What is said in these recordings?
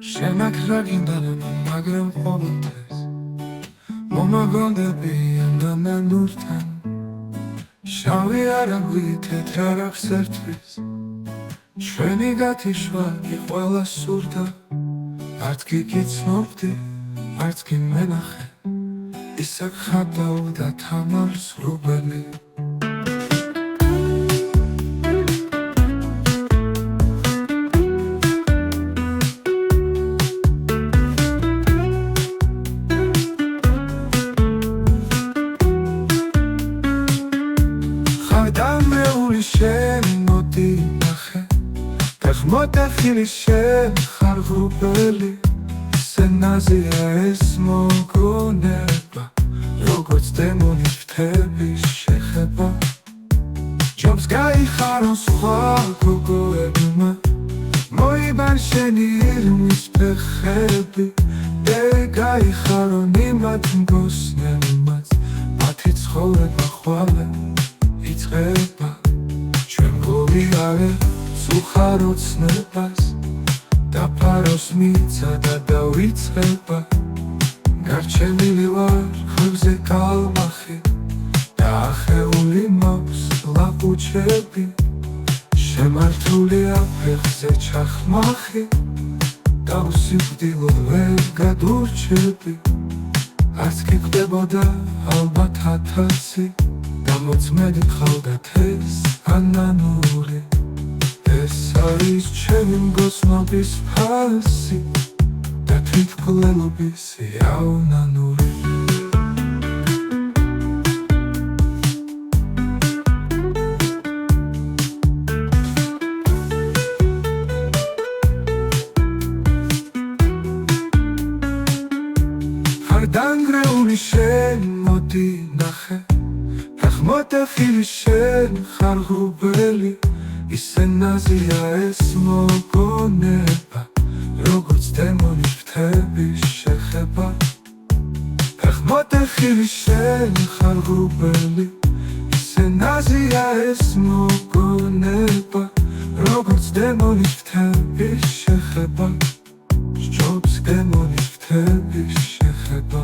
Შემაქრაგინდანემ მაგრამ ყოველთვის მომაგონდები ამდანანურთან შავი არაგვი თეთრ არახს ერთვის ჩვენი გათიშვა კი ყველა სურდა არც კი გიცნობდი არც კი მენახე ისე ხადავდა თამარს რუბელი მოტეხილი შენ ხარ ღრუბელი სცენაზეა ეს მოგონება როგორც დემონის ფრთების შეხება ჯობს გაიხარო სხვა გოგოებმა მოიბან შენი ირმის ფეხები გაიხარო იმათ მგოსნებმაც მათი ცხოვრება ხვალე იწყება ჩვენ გოვიარე უხაროცნებას დაფარავს მიწა და დავიწყება გარჩენილი ვარ ხებზე კალმახი და ახეული მაქვს ლაპუჩები შემართულია ფეხზე ჩახმახი და უსიკვდილო ვერ გადურჩები არც კი კვდებოდა ალბათ 1000 და მოწმედ ხავდათ ეს ანანური ეს არის ჩემი მგოსნობის ფასი და თვითმკვლელობის იავნანური არ დანგრეული შენ მოდი ნახე ფეხმოტეხილი შენ ხარ ღრუბელი ისენაზეა ეს მოგონება როგორც დემონის ფრთების შეხება ფეხმოტეხილი შენ ხარ ღრუბელი ისენაზეა ეს მოგონება როგორც დემონის ფრთების შეხება სჯობს დემონის ფრთების შეხება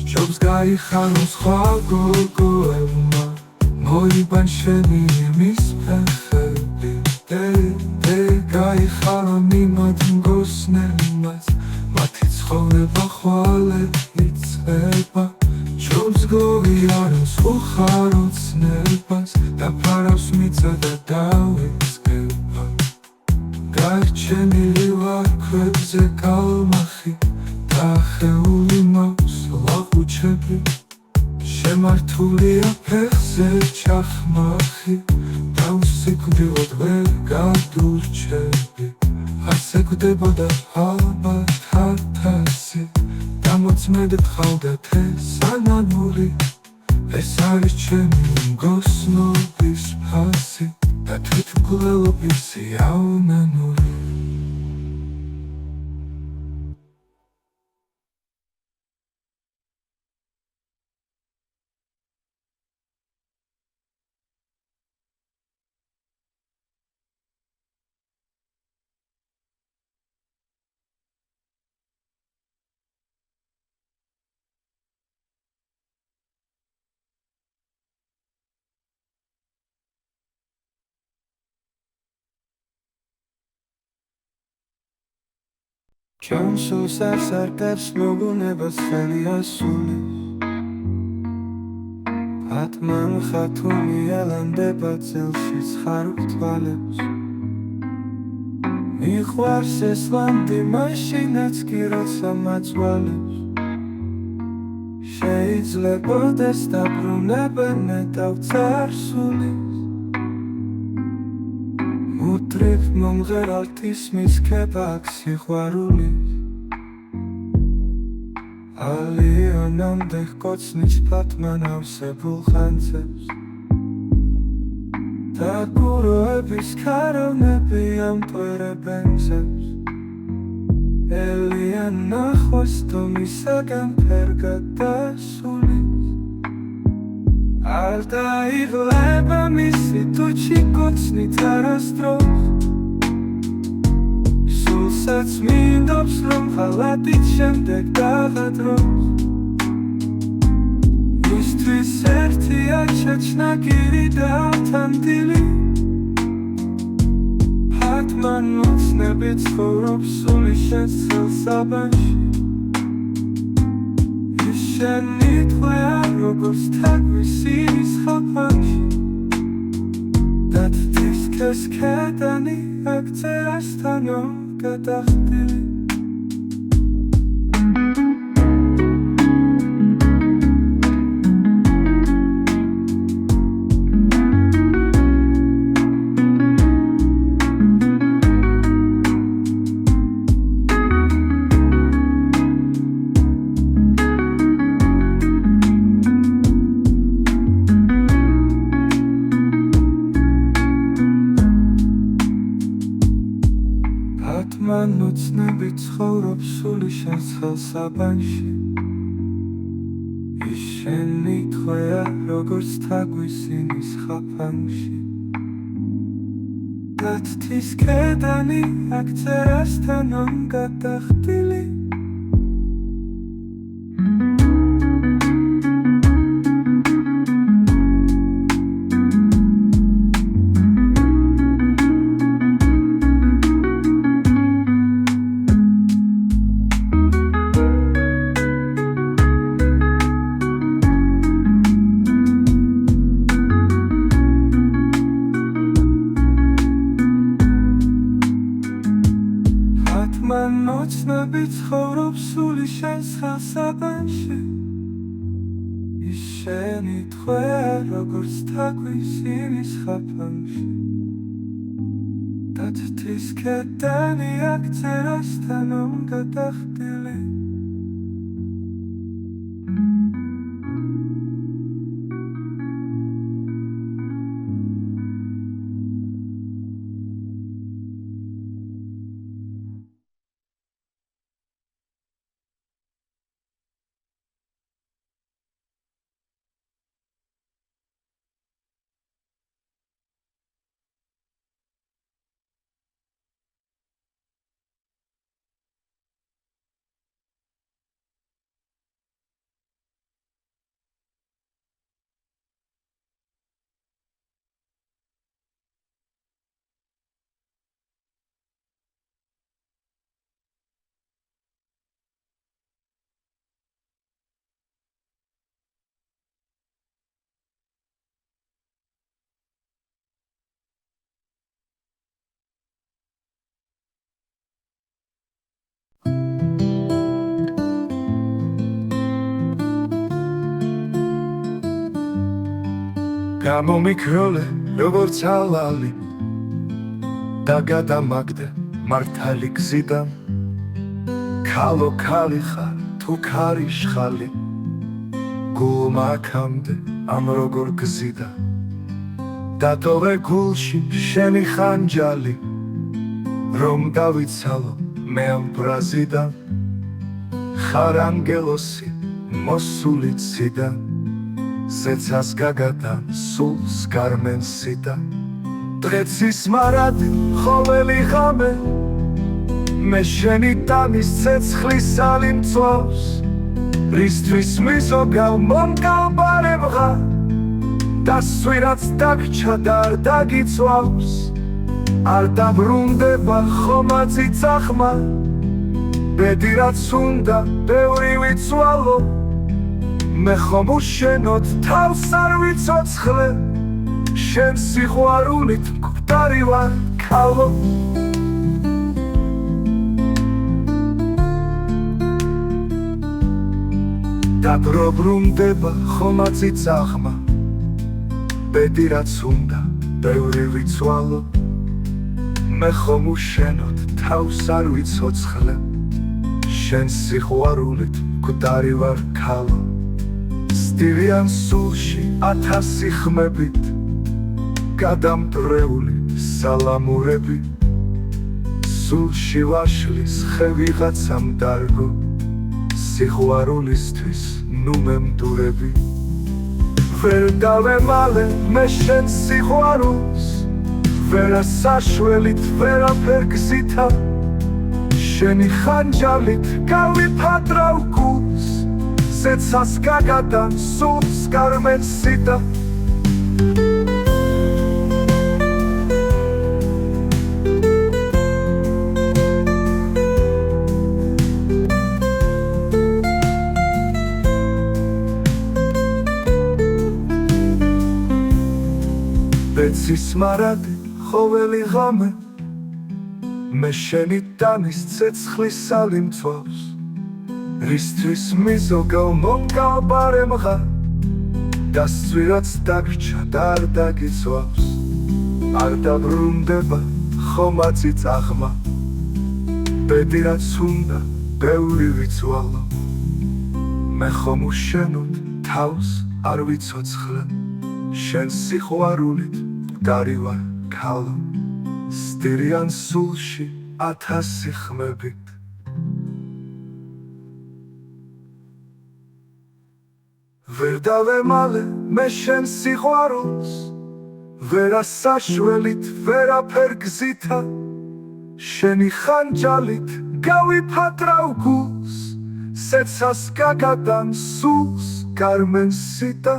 სჯობს გაიხარო სხვა გოგოებმა მოიბან შენი ირმის ფეხები გაიხარო იმათ მგოსნებმაც მათი ცხოვრება ხვალე იწყება ჯობს გოვიაროს უხაროცნებას დაფარავს მიწა და დავიწყება გარჩენილი ვარ ქვებზე კალმახი და ახეული მაქვს ლაპუჩები შემართულია ფეხზე ჩახმახი და უსიკვდილოდ ვერ გადურჩები ასე კვდებოდა ალბათ 1000 და მოწმედ ხავდათ ეს ანანური ეს არის ჩემი მგოსნობის ფასი და თვითმკვლელობის იავნანური Չոմ սուսար սարկած մոգունեբս խելի ասուլիս Հատման խատումի ելանդե բացելշից խարուկ թվալებს Մի խվար սեսլանդի մաշինած կիրոց ամացվալებს Շեից լեպոտ ես տապրում նեբեն նետավ ծար սուլիս Ուտրիվ մոմղեր ալտիս մից կեպակ սիխվարուլիս Ալիոնամ դեղ կոցնիչ պատման ավսեբուլ խանցեps Դա գուրո էպիս կարով նեպի ամպերը բենցեps Էլիան նախոստում իսագան պերգատա սուլիս Ալտայիվ լեպա միսի տուչի կոցնի տարաստրով რომელსაც მინდობს რომ ღალატით შემდეგ დაღადროს ისთვის ერთია ჩაჩნა გირი და ავთანდილი მან უცნები ცხოვრობს სული შენს ხელსაბანში ის შენი თვეა როგორც თაგვისის ხაფანში და თის კესკედანი აქცერასთანო გადახდილი მან უცნები ცხოვრობს სული შენს ხელსაბანში ის შენი თვეა როგორც თაგვისინის ხაფანში და თის კედანი აქცერასთანო გადახდილი მან უცნები ცხოვრობს სული შენს ხელსაბანში ის შენი თვეა როგორც თაგვისინის ხაფანში და თის კედანი აქცერასთანო გადახდილი გამომიქროლე როგორც ალალი და გადამაგდე მართალი გზიდან ქალო ქალი ხარ თუ ქარიშხალი გულმა აქამდე ამ როგორ გზიდა დატოვე გულში შენი ხანჯალი რომ დავიცალო მე ამ ბრაზიდან ხარ ანგელოსი მოსული ციდან ზეცას გაგატან სულს გარმენსიდა დღეცის მარადი ხოველი ღამე მე შენი ტანის ცეცხლისალი მწვავს რისთვის მისოგავ მომკალბარებღა და სვირაც დაგჩა და არ დაგიწვავს არ დაბრუნდება ხომაცი წახმა ბედი რაც უნდა ბევრი ვიცვალო მე ხომ უშენოდ თავს არ ვიცოცხლე შენ სიყვარულით მკვდარი ვარ ქალო დაბრუნდება ხომაცი წახმა ბედი რაც უნდა ბევრი ვიცვალო მე ხომ უშენოდ თავს არ ვიცოცხლე შენ სიყვარულით მკვდარი ვარ ქალო სტივიან სულში 1000 ხმებით გადამტრეული სალამურები სულში ვაშლის ხე ვიღაცამ დარგო სიყვარულისთვის ნუ მემდურები ვერ დავემალე მე შენ სიყვარულს ვერა საშველით ვერაფერ გზითა შენი ხანჯალით გავიფატრავ გულს ზეცას გაგადან სულს გარმენსიტა ბეცის მარადი ხოველი ღამე მე შენი ტანის ცეცხლის სალი მწვავს რისთვის მიზოგავ მომგალბარემღა დასწვირაც დაგრჩა და არ დაგიცვავს არ დაბრუნდება ხომაცი წაღმა ბედი რაც უნდა ბევრი ვიცვალო მე ხომ უშენოდ თავს არ ვიცოცხლე შენ სიყვარულით დარივარ ქალო სტირიან სულში 1000 ხმებით ვერ დავემალე მე შენ სიყვარულს ვერა საშველით ვერაფერ გზითა შენი ხანჯალით გავიფატრავ გულს სეცას გაგადან სულს გარმენსიტა